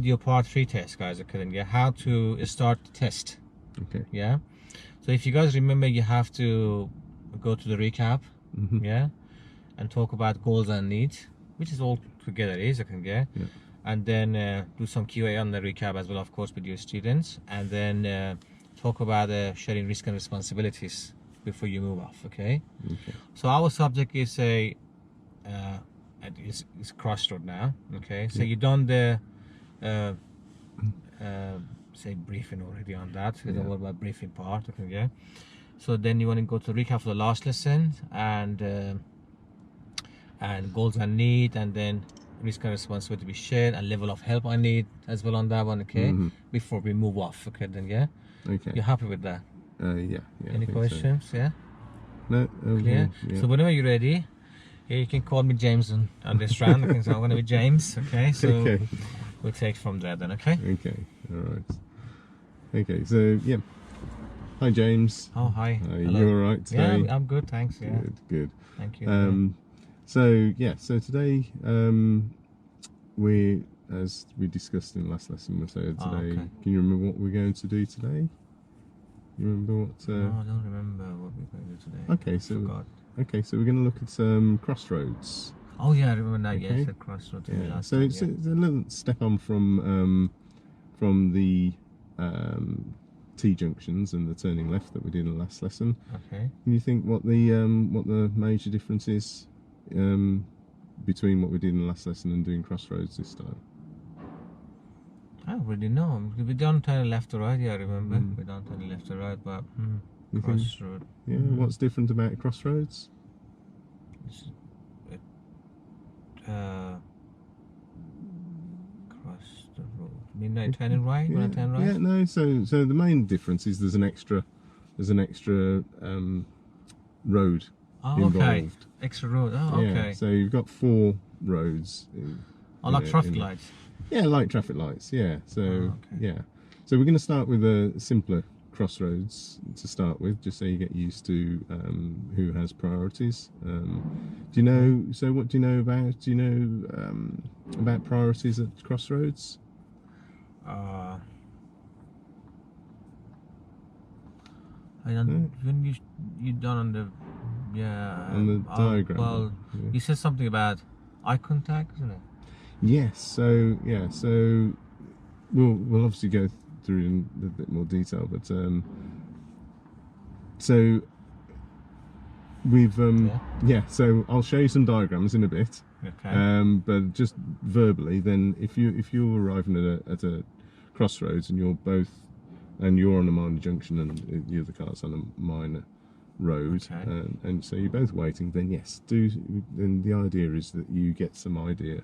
video part 3 test, guys. Okay, then, yeah, how to start the test. Okay. Yeah. So if you guys remember, you have to go to the recap, yeah, and talk about goals and needs, which is all together is, okay, yeah. And then do some QA on the recap as well, of course, with your students, and then talk about sharing risk and responsibilities before you move off. Okay. So our subject is is Crossroad now. Okay. So you've done the say briefing already on that. So don't worry about briefing part. Okay. Yeah. So then you want to go to recap for the last lesson and goals I need, and then risk and responsibility to be shared, and level of help I need as well on that one. Okay. Before we move off. Okay. Then yeah. Okay. You're happy with that? Yeah. Any questions? So. Yeah. No. Clear. Yeah. So whenever you're ready, you can call me James on this round. Okay. So I'm going to be James. Okay. So we'll take from there then. Okay. Okay. All right. Okay. So yeah. Hi James. Oh hi. You all right today? Yeah, I'm good, thanks. Yeah. Good. Thank you. So yeah, so today we, as we discussed in the last lesson, today. Can you remember what we're going to do today? You remember what? No, I don't remember what we're going to do today. Okay, so we're going to look at Crossroads. Oh yeah, I remember that. Yes, at Crossroads. Yeah. So it's a little step on from the T junctions and the turning left that we did in the last lesson. Okay. Can you think what the major difference is between what we did in the last lesson and doing Crossroads this time? I don't really know. We don't turn left or right. Yeah, I remember. We don't turn left or right, but Crossroad. Yeah. What's different about Crossroads? Cross the road. Midnight turning right. When I turn right. Yeah. No. So the main difference is there's an extra road involved. Extra road. Oh, okay. Yeah. So you've got 4 roads. Like traffic lights. Yeah, like traffic lights. Yeah. So yeah. So we're going to start with a simpler Crossroads to start with, just so you get used to who has priorities. Do you know? So what do you know about? Do you know about priorities at Crossroads? When you done on the diagram. Well, you said something about eye contact, isn't it? Yes. So yeah. So we'll obviously go through in a bit more detail, but so we've So I'll show you some diagrams in a bit. Okay. But just verbally, then if you're arriving at a crossroads and you're on a minor junction and the other car's on a minor road, and so you're both waiting, then yes, then the idea is that you get some idea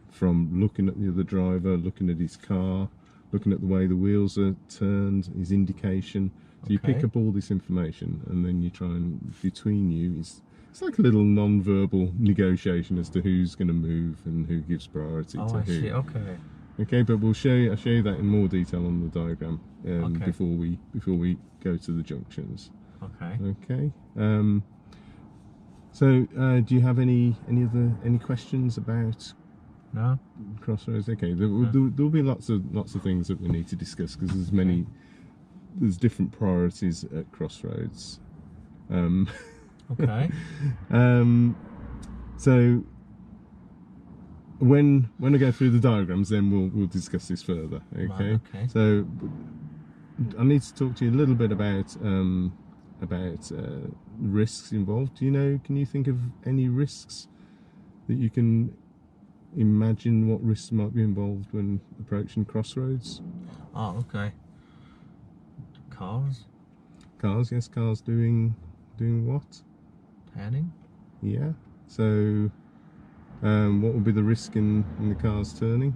from looking at the other driver, looking at his car, looking at the way the wheels are turned, his indication. So you pick up all this information, and then you try and, between you, it's like a little non-verbal negotiation as to who's going to move and who gives priority to who. See. Okay, but I'll show you that in more detail on the diagram before we go to the junctions. Okay. So do you have any questions about Crossroads? Okay, there'll be lots of things that we need to discuss, because there's different priorities at Crossroads. So when I go through the diagrams, then we'll discuss this further. Okay. So I need to talk to you a little bit about risks involved. Can you think of any risks that you can imagine what risks might be involved when approaching Crossroads? Cars, yes. Cars doing what? Turning. Yeah. So what would be the risk in the cars turning?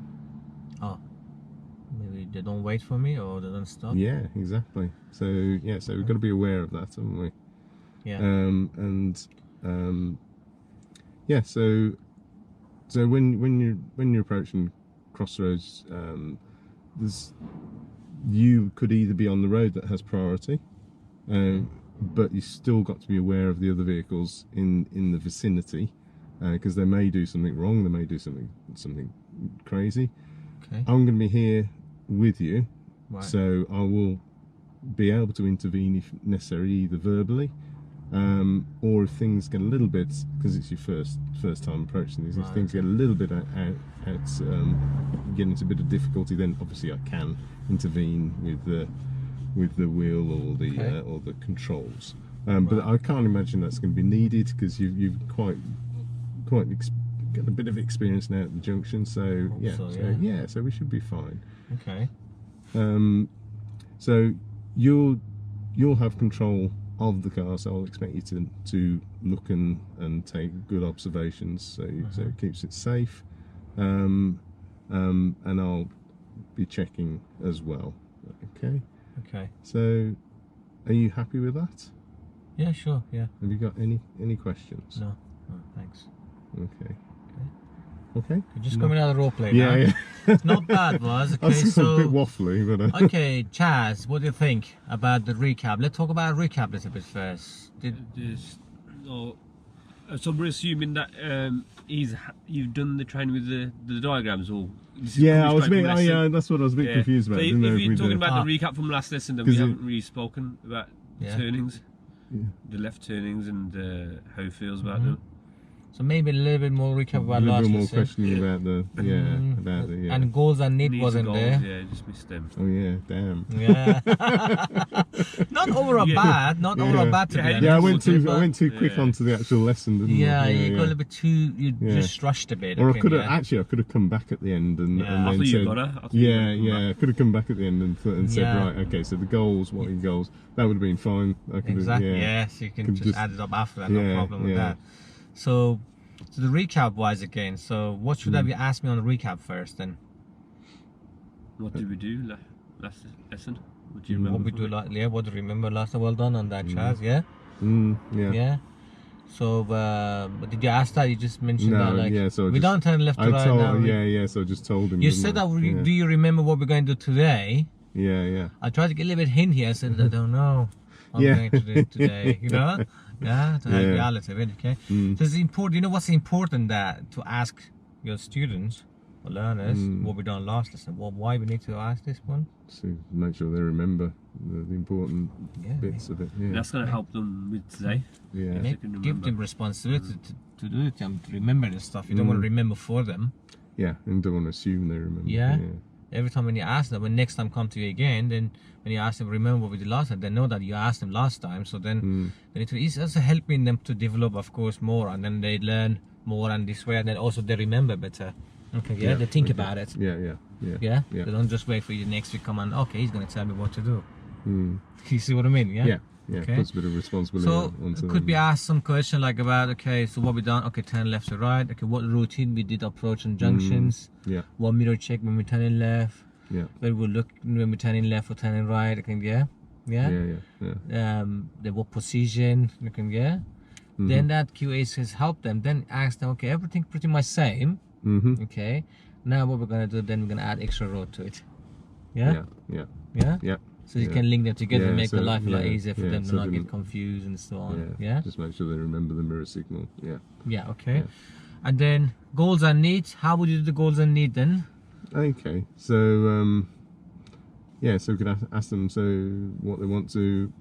Maybe they don't wait for me, or they don't stop. Yeah, exactly. So yeah, so we've got to be aware of that, haven't we? Yeah. Yeah. So when you're approaching Crossroads, you could either be on the road that has priority, but you still got to be aware of the other vehicles in the vicinity, because they may do something wrong, they may do something crazy. Okay. I'm going to be here with you, Right. so I will be able to intervene if necessary, either verbally, or if things get a little bit, because it's your first time approaching these, if things get a little bit get into a bit of difficulty, then obviously I can intervene with the wheel or the controls. But I can't imagine that's going to be needed, because you've quite got a bit of experience now at the junction, so so we should be fine. Okay. So you'll have control of the car, so I'll expect you to look and take good observations, so it keeps it safe, and I'll be checking as well. Okay. Okay. So, are you happy with that? Yeah, sure. Yeah. Have you got any questions? No, thanks. Okay. Okay. You're just coming out of the role play now. Yeah. It's not bad, was okay. So a bit waffly, but okay, Chaz, what do you think about the recap? Let's talk about recap a little bit first. So we're assuming that you've done the training with the diagrams, or I was a bit. That's what I was a bit confused about. So if you're talking about the recap from last lesson, then we haven't really spoken about turnings, the left turnings, and how it feels about them. So maybe a little bit more recap about last lesson. A little bit more questioning about the And goals and need wasn't there. Yeah, just missed them. Oh yeah, damn. Yeah. Not overall bad. Not overall bad to be honest. Yeah, I went too quick onto the actual lesson, didn't I? You got a little bit too. You just rushed a bit. Or I could have come back at the end and then said, I could have come back at the end and said, right, okay, so the goals, what are your goals? That would have been fine. Exactly. Yes, you can just add it up after that. No problem with that. So the recap wise again, so what should have you asked me on the recap first then? What did we do last lesson? What do you remember? What we do what do you remember last? Well done on that, Chaz, yeah? So did you ask that? You just mentioned that so we don't turn left to right now. So I just told him. You said that do you remember what we're going to do today? Yeah. I tried to get a little bit hint here. I said I don't know what I'm going to do today, you know? Yeah, to have reality of it, okay? So it's important, you know what's important that to ask your students or learners what we done last lesson, why we need to ask this one? So make sure they remember the important bits of it. Yeah. That's going to help them with today. Yeah. Give them responsibility to do it, to remember this stuff. You don't want to remember for them. Yeah, and don't want to assume they remember. Yeah. Every time when you ask them, when next time come to you again, then when you ask them, remember what we did last time, they know that you asked them last time. So then it's also helping them to develop, of course, more, and then they learn more, and this way, and then also they remember better. Okay, they think about it. Yeah. They don't just wait for you next week come and okay, he's going to tell me what to do. You see what I mean? Yeah. Okay. Puts a bit of responsibility onto them. Could be asked some question like about okay, so what we done? Okay, turn left to right. Okay, what routine we did approach and junctions? What mirror check when we turning left? Where we look when we turning left or turning right? Okay, what position? Okay, Then that QA has helped them. Then ask them. Okay, everything pretty much same. Okay. Now what we're gonna do? Then we're gonna add extra road to it. Yeah. So you can link them together and make the life a lot easier for them to not get confused and so on. Yeah. Just make sure they remember the mirror signal. Yeah. Okay. And then goals and needs. How would you do the goals and need then? Okay. So so we could ask them what they want to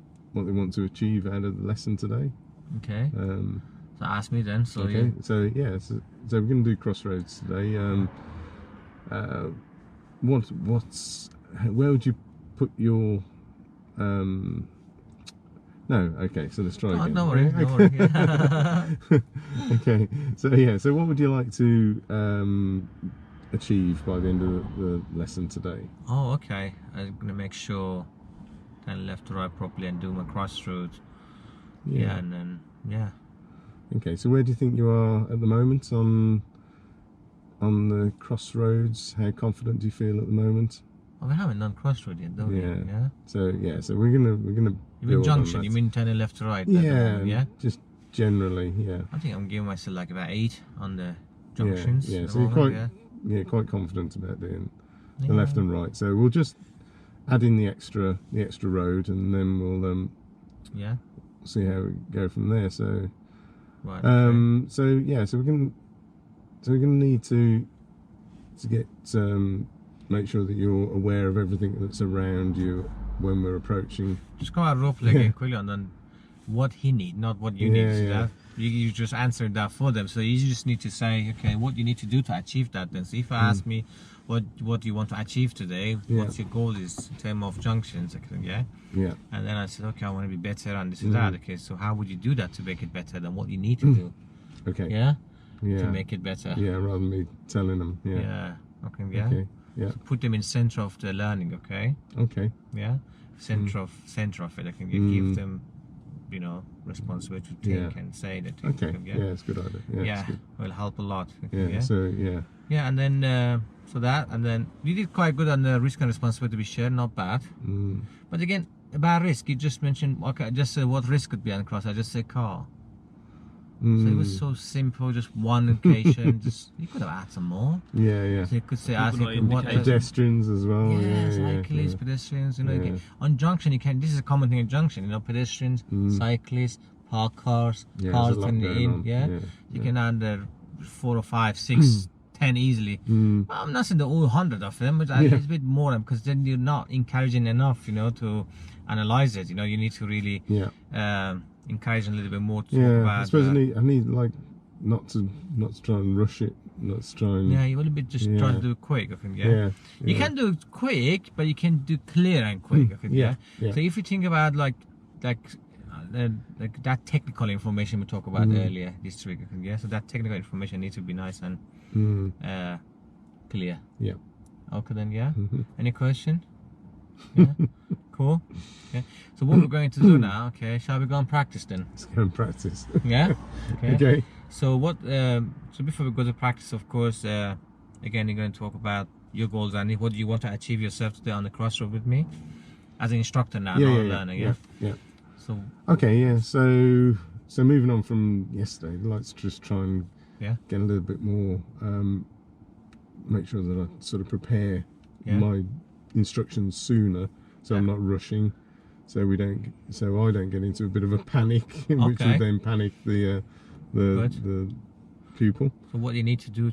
achieve out of the lesson today. Okay. So ask me then. So okay. So we're going to do Crossroads today. Where would you put your so let's try again. No worry. Okay, so what would you like to achieve by the end of the lesson today? Oh, okay. I'm gonna make sure turn left to right properly and do my crossroad. And then Okay, so where do you think you are at the moment on the crossroads? How confident do you feel at the moment? Oh, we haven't done crossroad yet, though. Yeah. So we're gonna. You mean junction? You mean turning left to right? Yeah. Just generally, I think I'm giving myself like about 8 on the junctions. Yeah. So you're quite confident about doing the left and right. So we'll just add in the extra road, and then we'll see how we go from there. So so we're gonna need to get make sure that you're aware of everything that's around you when we're approaching. Just come out role play again quickly on then what he need, not what you need. So that you just answered that for them. So you just need to say, okay, what you need to do to achieve that. Then, so if I ask me, what do you want to achieve today? What's your goal is in terms of junctions? And then I said, okay, I want to be better and this and that. Okay, so how would you do that to make it better than what you need to do? Okay. To make it better. Rather than me telling them. Okay. So put them in center of the learning. Okay. Center of it. I can give them, you know, responsibility to think and say that. It's a good idea. It's good. Will help a lot. And then so that, and then you did quite good on the risk and responsibility to be shared, not bad. But again, about risk, you just mentioned, okay, just say what risk could be on the cross. I just say car. So it was so simple, just one occasion. Just you could have had some more. So you could say, what pedestrians as well. Cyclists, pedestrians. You know, on junction you can. This is a common thing in junction. You know, pedestrians, cyclists, park cars, cars turning in. You can add 4 or 5, 6, 10 easily. I'm not saying the all 100 of them, but at least a bit more, because then you're not encouraging enough. You know, to analyze it. You know, you need to really. Encourage a little bit more to talk about. I suppose I need like not to try and rush it, not to try and. You want to be just try to do it quick. I think. You can do it quick, but you can do clear and quick. I think. So if you think about like that technical information we talked about earlier this week, I think. So that technical information needs to be nice and clear. Okay then. Any question? Cool. So what we're going to do now, shall we go and practice then? Let's go and practice. Okay. So what? So before we go to practice, of course, again, you're going to talk about your goals and what do you want to achieve yourself today on the Crossroad with me, as an instructor now, not a learner. So. Okay. So moving on from yesterday, let's just try and get a little bit more. Make sure that I sort of prepare my instructions sooner. So I'm not rushing, so I don't get into a bit of a panic, which would then panic the pupil. So what do you need to do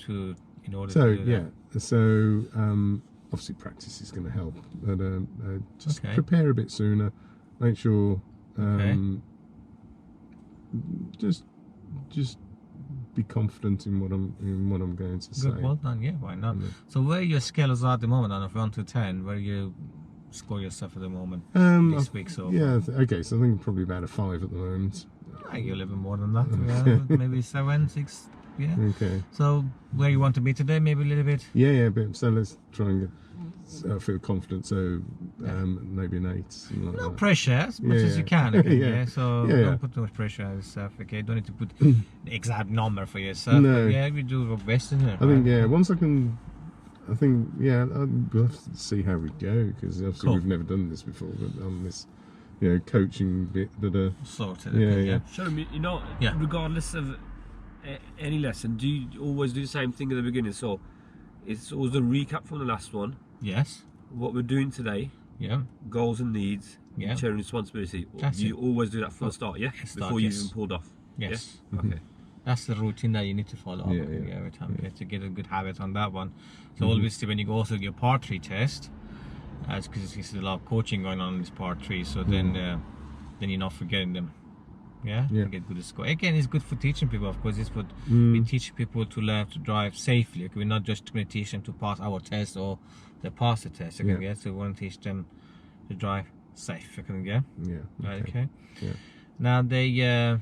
in order to do that? So obviously practice is going to help, but just prepare a bit sooner. Make sure just be confident in what I'm going to say. Good, well done. Why not? So where are your scales are at the moment, on a 1 to 10? Where you score yourself at the moment this week? So okay, so I think probably about a 5 at the moment. You're a little bit more than that. Maybe 7, 6. Okay. So where you want to be today? Maybe a little bit. But so let's try and get feel confident. So maybe an 8. Like no that. pressure, as much as you can. Okay, So don't put too much pressure on yourself. Okay, don't need to put the exact number for yourself. No. We do our best, isn't it? I think once I can. I think we'll have to see how we go, because obviously we've never done this before, but on this coaching bit that sorted. Show me, regardless of any lesson, do you always do the same thing at the beginning? So it's always the recap from the last one. Yes. What we're doing today. Goals and needs. Sharing responsibility. Do you always do that from the start? Before you even pulled off. Yes. Okay. That's the routine that you need to follow up every time to get a good habit on that one. So obviously when you go through your part 3 test, because there's a lot of coaching going on in this part 3, so then you're not forgetting them. You get good score. Again, it's good for teaching people, of course. It's what we teach people to learn to drive safely. Okay? We're not just going to teach them to pass our test or they pass the test. Okay? So we want to teach them to drive safe. Okay. Now they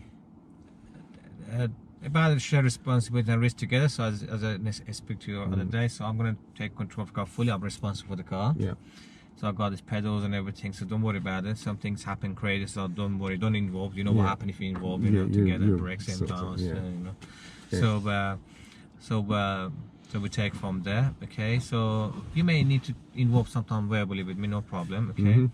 about the shared responsibility and risk together. So as I speak to you the other day, so I'm going to take control of the car fully. I'm responsible for the car. So I've got these pedals and everything, so don't worry about it. Some things happen crazy, so don't worry, don't involve. You know what happens if you involve, together, brakes and tires, So we take from there, okay? So you may need to involve sometime verbally with me, no problem, okay?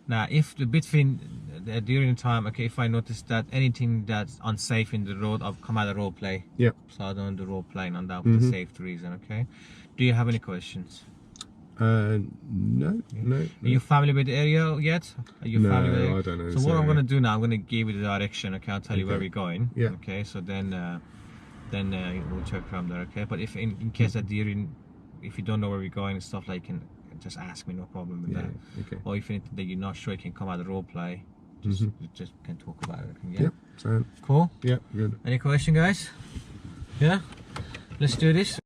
Now, if during the time, if I notice that anything that's unsafe in the road, I'll come out of role play. So I don't do role playing on that for the safety reason, okay? Do you have any questions? No. Are you familiar with the area yet? Are you familiar with it? I don't know. So what I'm going to do now, I'm going to give you the direction, okay? I'll tell you where we're going. Okay, so then we'll check from there, okay? But if in case that during if you don't know where we're going and stuff, like, you can just ask me, no problem with that. Okay. Or if anything that you're not sure, you can come out of the role play. Just can talk about it. Yeah. Yep. So Cool. yeah, good. Any question, guys? Yeah. Let's do this.